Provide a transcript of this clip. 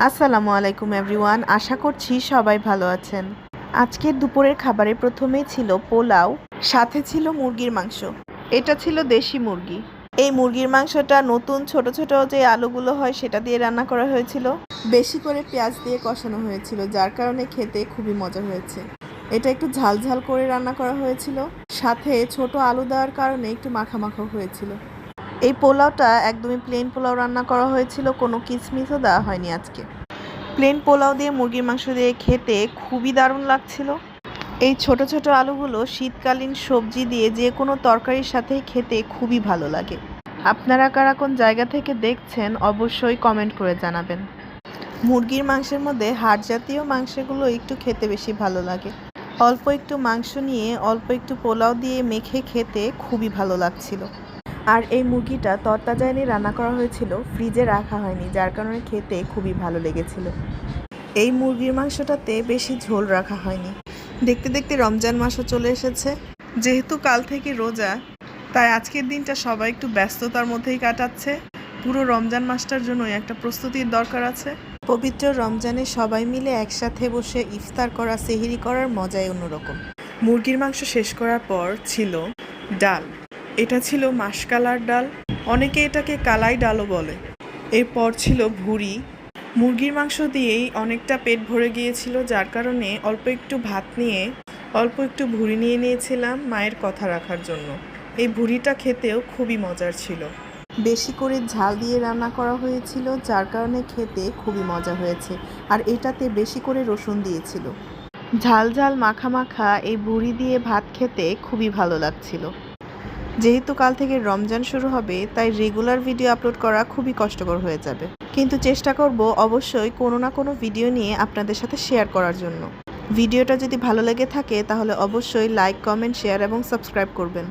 আসসালামু আলাইকুম এভরিওয়ান, আশা করছি সবাই ভালো আছেন। আজকের দুপুরের খাবারে প্রথমেই ছিল পোলাও, সাথে ছিল মুরগির মাংস। এটা ছিল দেশি মুরগি। এই মুরগির মাংসটা নতুন ছোট ছোট যে আলুগুলো হয় সেটা দিয়ে রান্না করা হয়েছিল। বেশি করে পেঁয়াজ দিয়ে কষানো হয়েছিল, যার কারণে খেতে খুবই মজা হয়েছে। এটা একটু ঝাল ঝাল করে রান্না করা হয়েছিল, সাথে ছোট আলু দেওয়ার কারণে একটু মাখা মাখা হয়েছিল। এই পোলাওটা একদমই প্লেন পোলাও রান্না করা হয়েছিল, কোনো কিসমিসও দেওয়া হয়নি আজকে। প্লেন পোলাও দিয়ে মুরগির মাংস দিয়ে খেতে খুবই দারুণ লাগছিল। এই ছোট ছোট আলুগুলো শীতকালীন সবজি দিয়ে যে কোনো তরকারির সাথেই খেতে খুবই ভালো লাগে। আপনারা কারা কোন জায়গা থেকে দেখছেন অবশ্যই কমেন্ট করে জানাবেন। মুরগির মাংসের মধ্যে হাড় জাতীয় মাংসগুলো একটু খেতে বেশি ভালো লাগে। অল্প একটু মাংস নিয়ে অল্প একটু পোলাও দিয়ে মেখে খেতে খুবই ভালো লাগছিল। আর এই মুরগিটা তরতাজা এনে রান্না করা হয়েছিল, ফ্রিজে রাখা হয়নি, যার কারণে খেতে খুবই ভালো লেগেছিল। এই মুরগির মাংসটাতে বেশি ঝোল রাখা হয়নি। দেখতে দেখতে রমজান মাসও চলে এসেছে। যেহেতু কাল থেকে রোজা, তাই আজকের দিনটা সবাই একটু ব্যস্ততার মধ্যেই কাটাচ্ছে। পুরো রমজান মাসটার জন্যই একটা প্রস্তুতির দরকার আছে। পবিত্র রমজানে সবাই মিলে একসাথে বসে ইফতার করা, সেহরি করার মজাই অন্যরকম। মুরগির মাংস শেষ করার পর ছিল ডাল। এটা ছিল মাসকালার ডাল, অনেকে এটাকে কালাই ডালও বলে। এরপর ছিল ভুড়ি। মুরগির মাংস দিয়েই অনেকটা পেট ভরে গিয়েছিল, যার কারণে অল্প একটু ভাত নিয়ে অল্প একটু ভুড়ি নিয়ে নিয়েছিলাম মায়ের কথা রাখার জন্য। এই ভুড়িটা খেতেও খুবই মজার ছিল। বেশি করে ঝাল দিয়ে রান্না করা হয়েছিল, যার কারণে খেতে খুবই মজা হয়েছে। আর এটাতে বেশি করে রসুন দিয়েছিল। ঝাল ঝাল মাখা মাখা এই ভুড়ি দিয়ে ভাত খেতে খুবই ভালো লাগছিল। যেহেতু কাল থেকে রমজান শুরু হবে, তাই রেগুলার ভিডিও আপলোড করা খুবই কষ্টকর হয়ে যাবে, কিন্তু চেষ্টা করব অবশ্যই কোনো না কোনো ভিডিও নিয়ে আপনাদের সাথে শেয়ার করার জন্য। ভিডিওটা যদি ভালো লেগে থাকে তাহলে অবশ্যই লাইক, কমেন্ট, শেয়ার এবং সাবস্ক্রাইব করবেন।